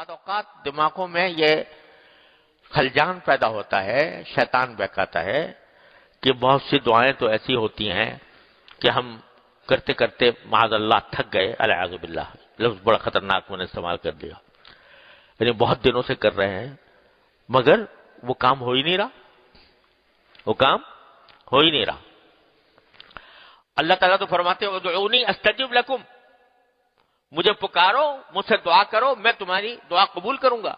بعض اوقات دماغوں میں یہ خلجان پیدا ہوتا ہے، شیطان بہکاتا ہے کہ بہت سی دعائیں تو ایسی ہوتی ہیں کہ ہم کرتے کرتے معاذ اللہ تھک گئے، العیاذ باللہ، لفظ بڑا خطرناک میں نے استعمال کر دیا، یعنی بہت دنوں سے کر رہے ہیں مگر وہ کام ہو ہی نہیں رہا، وہ کام ہو ہی نہیں رہا۔ اللہ تعالیٰ تو فرماتے ہیں ادعونی استجب لکم، مجھے پکارو، مجھ سے دعا کرو، میں تمہاری دعا قبول کروں گا۔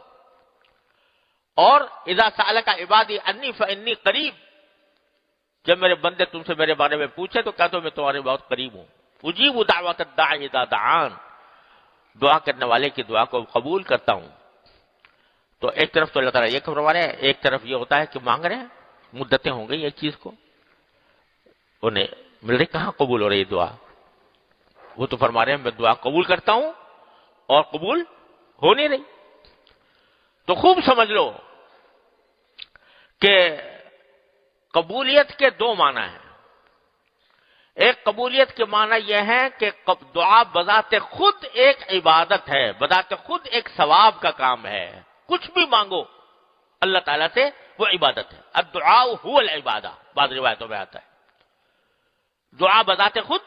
اور اذا سألک عبادی انی فانی قریب، جب میرے بندے تم سے میرے بارے میں پوچھے تو کہتا ہوں میں تمہارے بہت قریب ہوں۔ اجیب دعوت الداعی اذا دعان، دعا کرنے والے کی دعا کو قبول کرتا ہوں۔ تو ایک طرف تو اللہ تعالیٰ یہ فرما رہے ہیں، ایک طرف یہ ہوتا ہے کہ مانگ رہے ہیں، مدتیں ہوں گئی ایک چیز کو، انہیں مل رہی، کہاں قبول ہو رہی دعا؟ وہ تو فرما رہے ہیں میں دعا قبول کرتا ہوں اور قبول ہو نہیں رہی۔ تو خوب سمجھ لو کہ قبولیت کے دو معنی ہیں۔ ایک قبولیت کے معنی یہ ہے کہ دعا بذات خود ایک عبادت ہے، بذات خود ایک ثواب کا کام ہے، کچھ بھی مانگو اللہ تعالیٰ سے وہ عبادت ہے۔ الدعاء هو العبادہ، بعض روایتوں میں آتا ہے دعا بذات خود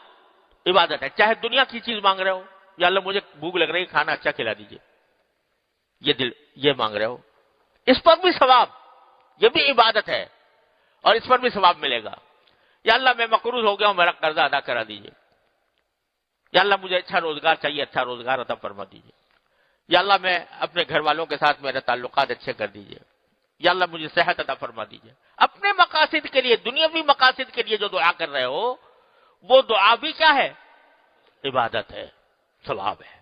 عبادت ہے۔ چاہے دنیا کی چیز مانگ رہے ہو، یا اللہ مجھے بھوک لگ رہی، کھانا اچھا کھلا دیجئے، یہ مانگ رہے ہو، اس پر بھی ثواب، یہ بھی عبادت ہے اور اس پر بھی ثواب ملے گا۔ یا اللہ میں مقروض ہو گیا ہوں، میرا قرضہ ادا کرا دیجئے۔ یا اللہ مجھے اچھا روزگار چاہیے، اچھا روزگار عطا فرما دیجئے۔ یا اللہ میں اپنے گھر والوں کے ساتھ میرے تعلقات اچھے کر دیجئے۔ یا اللہ مجھے صحت عطا فرما دیجئے۔ اپنے مقاصد کے لیے، دنیاوی مقاصد کے لیے جو دعا کر رہے ہو، وہ دعا بھی کیا ہے؟ عبادت ہے، ثواب ہے۔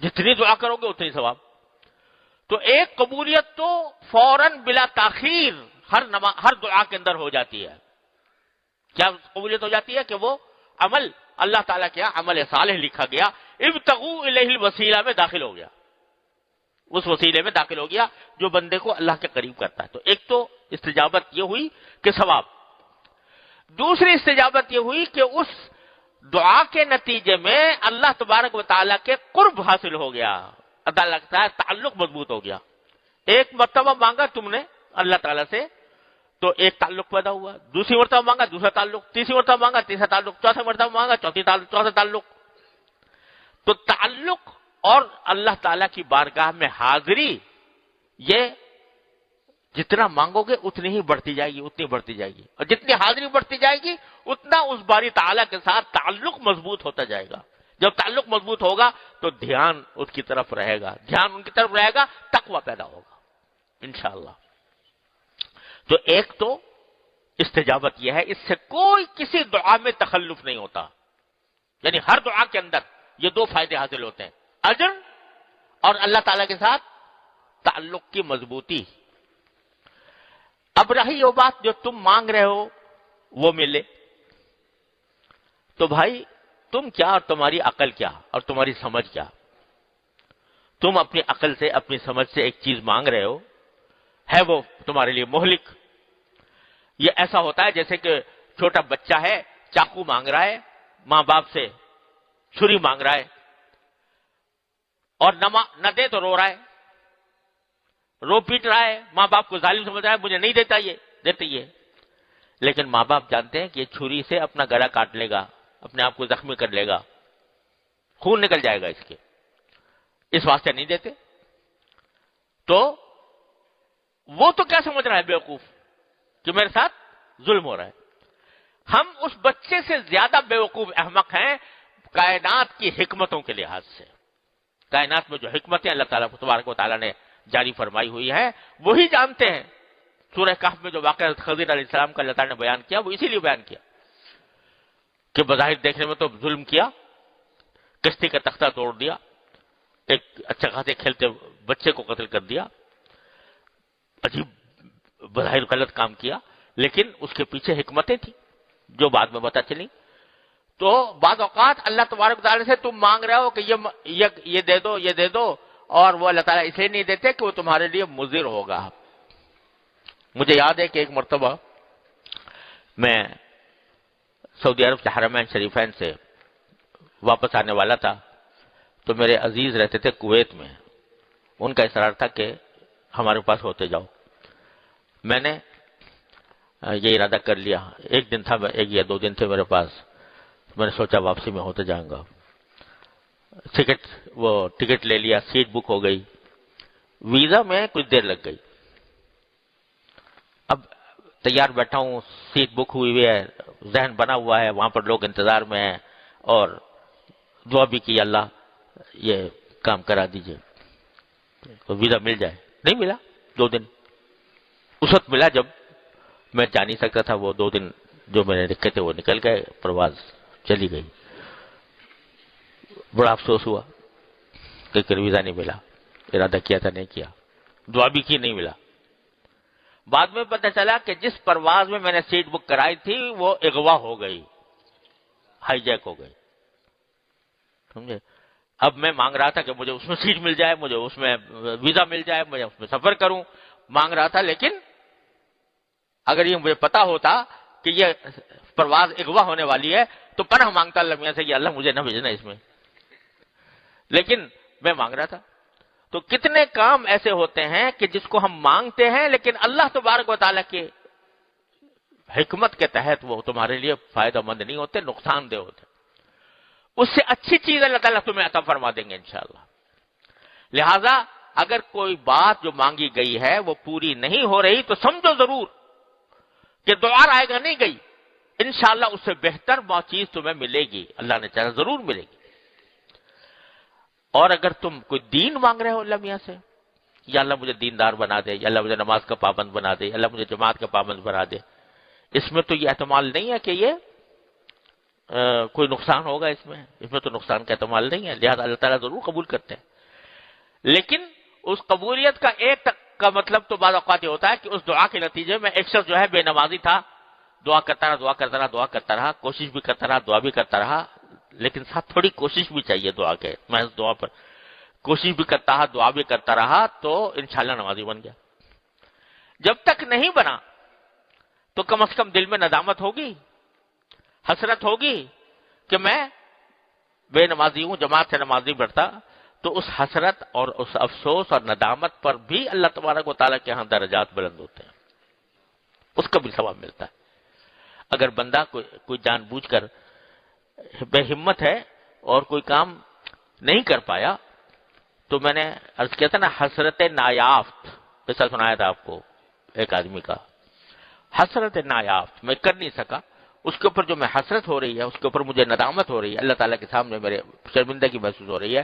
جتنی دعا کرو گے اتنی ثواب۔ تو ایک قبولیت تو فوراً بلا تاخیر ہر دعا کے اندر ہو جاتی ہے۔ کیا قبولیت ہو جاتی ہے کہ وہ عمل اللہ تعالیٰ کیا عمل صالح لکھا گیا، ابتغوا الیہ الوسیلہ میں داخل ہو گیا، اس وسیلے میں داخل ہو گیا جو بندے کو اللہ کے قریب کرتا ہے۔ تو ایک تو استجابت یہ ہوئی کہ ثواب، دوسری استجابت یہ ہوئی کہ اس دعا کے نتیجے میں اللہ تبارک و تعالیٰ کے قرب حاصل ہو گیا، اللہ لگتا ہے تعلق مضبوط ہو گیا۔ ایک مرتبہ مانگا تم نے اللہ تعالیٰ سے تو ایک تعلق پیدا ہوا، دوسری مرتبہ مانگا دوسرا تعلق، تیسری مرتبہ مانگا تیسرا تعلق، چوتھا مرتبہ مانگا چوتھا تعلق۔ تو تعلق اور اللہ تعالیٰ کی بارگاہ میں حاضری، یہ جتنا مانگو گے اتنی ہی بڑھتی جائے گی، اتنی بڑھتی جائے گی، اور جتنی حاضری بڑھتی جائے گی اتنا اس باری تعالیٰ کے ساتھ تعلق مضبوط ہوتا جائے گا۔ جب تعلق مضبوط ہوگا تو دھیان اس کی طرف رہے گا، دھیان ان کی طرف رہے گا، تقوی پیدا ہوگا انشاءاللہ۔ تو ایک تو استجابت یہ ہے، اس سے کوئی کسی دعا میں تخلف نہیں ہوتا، یعنی ہر دعا کے اندر یہ دو فائدے حاصل ہوتے ہیں، اجر اور اللہ تعالیٰ کے ساتھ تعلق کی مضبوطی۔ اب رہی وہ بات جو تم مانگ رہے ہو وہ ملے، تو بھائی تم کیا اور تمہاری عقل کیا اور تمہاری سمجھ کیا؟ تم اپنی عقل سے اپنی سمجھ سے ایک چیز مانگ رہے ہو، ہے وہ تمہارے لیے مہلک۔ یہ ایسا ہوتا ہے جیسے کہ چھوٹا بچہ ہے، چاقو مانگ رہا ہے، ماں باپ سے چھری مانگ رہا ہے، اور نہ دے تو رو رہا ہے، رو پیٹ رہا ہے، ماں باپ کو ظالم سمجھ رہا ہے، مجھے نہیں دیتا یہ دیتے یہ۔ لیکن ماں باپ جانتے ہیں کہ یہ چھری سے اپنا گلا کاٹ لے گا، اپنے آپ کو زخمی کر لے گا، خون نکل جائے گا اس کے، اس واسطے نہیں دیتے۔ تو وہ تو کیا سمجھ رہا ہے بیوقوف کہ میرے ساتھ ظلم ہو رہا ہے۔ ہم اس بچے سے زیادہ بیوقوف احمق ہیں کائنات کی حکمتوں کے لحاظ سے۔ کائنات میں جو حکمتیں اللہ تعالیٰ تبارک و تعالیٰ نے جاری فرمائی ہوئی ہیں وہی جانتے ہیں۔ سورہ کہف میں جو واقعہ خضر علیہ السلام کا اللہ تعالیٰ نے بیان کیا وہ اسی لیے بیان کیا کہ بظاہر دیکھنے میں تو ظلم کیا، کشتی کا تختہ توڑ دیا، ایک اچھا خاصے کھیلتے بچے کو قتل کر دیا، عجیب بظاہر غلط کام کیا، لیکن اس کے پیچھے حکمتیں تھیں جو بعد میں پتہ چلی۔ تو بعض اوقات اللہ تبارک تعالیٰ سے تم مانگ رہے ہو کہ یہ دے دو یہ دے دو، اور وہ اللہ تعالیٰ اس لیے نہیں دیتے کہ وہ تمہارے لیے مضر ہوگا۔ مجھے یاد ہے کہ ایک مرتبہ میں سعودی عرب کے حرمین شریفین سے واپس آنے والا تھا، تو میرے عزیز رہتے تھے کویت میں، ان کا اصرار تھا کہ ہمارے پاس ہوتے جاؤ. میں نے یہ ارادہ کر لیا. ایک دن تھا، ایک یا 2 دن تھے میرے پاس. میں نے سوچا واپسی میں ہوتے جاؤں گا. ٹکٹ لے لیا، سیٹ بک ہو گئی. ویزا میں کچھ دیر لگ گئی. اب تیار بیٹھا ہوں، سیٹ بک ہوئی ہے، ذہن بنا ہوا ہے، وہاں پر لوگ انتظار میں ہیں، اور دعا بھی کی اللہ یہ کام کرا دیجئے تو ویزا مل جائے. نہیں ملا. 2 دن اس وقت ملا جب میں جا نہیں سکتا تھا. وہ 2 دن جو میں نے رکھے تھے وہ نکل گئے، پرواز چلی گئی. بڑا افسوس ہوا کہ ویزا نہیں ملا. ارادہ کیا تھا، نہیں کیا. دعا بھی کی، نہیں ملا. بعد میں پتہ چلا کہ جس پرواز میں نے سیٹ بک کرائی تھی وہ اغوا ہو گئی، ہائی جیک ہو گئی. سمجھے؟ اب میں مانگ رہا تھا کہ مجھے اس میں سیٹ مل جائے، مجھے اس میں ویزا مل جائے، مجھے اس میں سفر کروں. مانگ رہا تھا، لیکن اگر یہ مجھے پتا ہوتا کہ یہ پرواز اغوا ہونے والی ہے تو پناہ مانگتا اللہ میاں سے کہ اللہ مجھے نہ بھیجنا اس میں. لیکن میں مانگ رہا تھا. تو کتنے کام ایسے ہوتے ہیں کہ جس کو ہم مانگتے ہیں لیکن اللہ تبارک و تعالیٰ کے حکمت کے تحت وہ تمہارے لیے فائدہ مند نہیں ہوتے، نقصان دہ ہوتے. اس سے اچھی چیز اللہ تعالیٰ تمہیں عطا فرما دیں گے انشاءاللہ. لہذا اگر کوئی بات جو مانگی گئی ہے وہ پوری نہیں ہو رہی تو سمجھو ضرور کہ دعا آئے گا نہیں گئی، انشاءاللہ اس سے بہتر چیز تمہیں ملے گی. اللہ نے چاہا ضرور ملے گی. اور اگر تم کوئی دین مانگ رہے ہو اللہ میاں سے، یا اللہ مجھے دیندار بنا دے، یا اللہ مجھے نماز کا پابند بنا دے، اللہ مجھے جماعت کا پابند بنا دے، اس میں تو یہ احتمال نہیں ہے کہ یہ کوئی نقصان ہوگا. اس میں تو نقصان کا احتمال نہیں ہے. لہذا اللہ تعالیٰ ضرور قبول کرتے ہیں. لیکن اس قبولیت کا ایک تک کا مطلب تو بعض اوقات یہ ہوتا ہے کہ اس دعا کے نتیجے میں ایک شخص جو ہے بے نمازی تھا، دعا کرتا رہا، کوشش بھی کرتا رہا، دعا بھی کرتا رہا، لیکن ساتھ تھوڑی کوشش بھی چاہیے دعا کے. محض دعا پر کوشش بھی کرتا رہا، دعا بھی کرتا رہا تو انشاءاللہ نمازی بن گیا. جب تک نہیں بنا تو کم از کم دل میں ندامت ہوگی، حسرت ہوگی کہ میں بے نمازی ہوں، جماعت سے نمازی بڑھتا. تو اس حسرت اور اس افسوس اور ندامت پر بھی اللہ تبارک و تعالیٰ کے ہاں درجات بلند ہوتے ہیں، اس کا بھی ثواب ملتا ہے. اگر بندہ کوئی جان بوجھ کر بے ہمت ہے اور کوئی کام نہیں کر پایا تو میں نے عرض کیا تھا نا، حسرت نایافت، قصہ سنایا تھا آپ کو ایک آدمی کا. حسرت نایافت، میں کر نہیں سکا، اس کے اوپر جو میں حسرت ہو رہی ہے، اس کے اوپر مجھے ندامت ہو رہی ہے، اللہ تعالیٰ کے سامنے میرے شرمندگی محسوس ہو رہی ہے،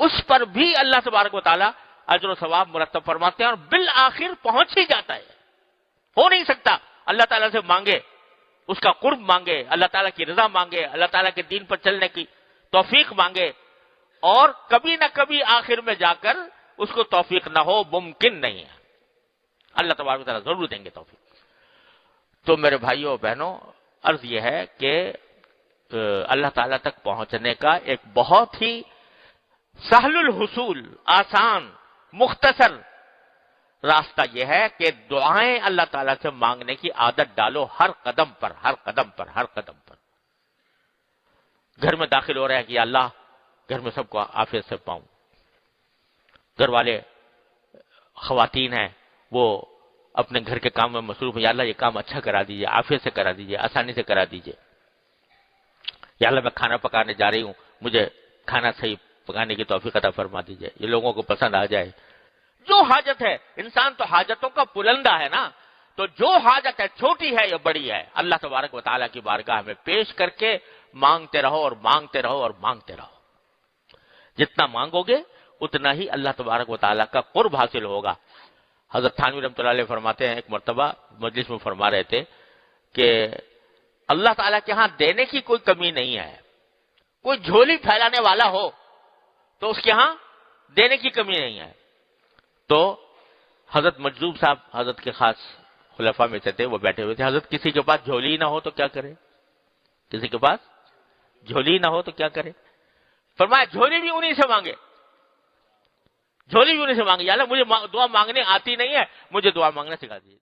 اس پر بھی اللہ تبارک و تعالیٰ اجر و ثواب مرتب فرماتے ہیں اور بالآخر پہنچ ہی جاتا ہے. ہو نہیں سکتا اللہ تعالیٰ سے مانگے، اس کا قرب مانگے، اللہ تعالیٰ کی رضا مانگے، اللہ تعالیٰ کے دین پر چلنے کی توفیق مانگے، اور کبھی نہ کبھی آخر میں جا کر اس کو توفیق نہ ہو، ممکن نہیں ہے. اللہ تبارک و تعالیٰ ضرور دیں گے توفیق. تو میرے بھائیوں بہنوں، عرض یہ ہے کہ اللہ تعالیٰ تک پہنچنے کا ایک بہت ہی سہل الحصول، آسان، مختصر راستہ یہ ہے کہ دعائیں اللہ تعالیٰ سے مانگنے کی عادت ڈالو ہر قدم پر، ہر قدم پر، ہر قدم پر. گھر میں داخل ہو رہا ہے کہ یا اللہ گھر میں سب کو عافیت سے پاؤں. گھر والے خواتین ہیں وہ اپنے گھر کے کام میں مصروف ہیں، یا اللہ یہ کام اچھا کرا دیجئے، عافیت سے کرا دیجئے، آسانی سے کرا دیجئے. یا اللہ میں کھانا پکانے جا رہی ہوں، مجھے کھانا صحیح پکانے کی توفیق عطا فرما دیجئے، یہ لوگوں کو پسند آ جائے. جو حاجت ہے، انسان تو حاجتوں کا پلندہ ہے نا، تو جو حاجت ہے چھوٹی ہے یا بڑی ہے، اللہ تبارک و تعالیٰ کی بارگاہ میں پیش کر کے مانگتے رہو اور مانگتے رہو اور مانگتے رہو. جتنا مانگو گے اتنا ہی اللہ تبارک و تعالیٰ کا قرب حاصل ہوگا. حضرت تھانوی رحمۃ اللہ علیہ فرماتے ہیں، ایک مرتبہ مجلس میں فرما رہے تھے کہ اللہ تعالیٰ کے ہاں دینے کی کوئی کمی نہیں ہے. کوئی جھولی پھیلانے والا ہو تو اس کے ہاں دینے کی کمی نہیں ہے. تو حضرت مجذوب صاحب حضرت کے خاص خلفاء میں سے تھے، وہ بیٹھے ہوئے تھے. حضرت کسی کے پاس جھولی نہ ہو تو کیا کرے؟ کسی کے پاس جھولی نہ ہو تو کیا کرے؟ فرمایا جھولی بھی انہی سے مانگے، جھولی بھی انہی سے مانگے. یا اللہ مجھے دعا مانگنے آتی نہیں ہے، مجھے دعا مانگنا سکھا دیجیے.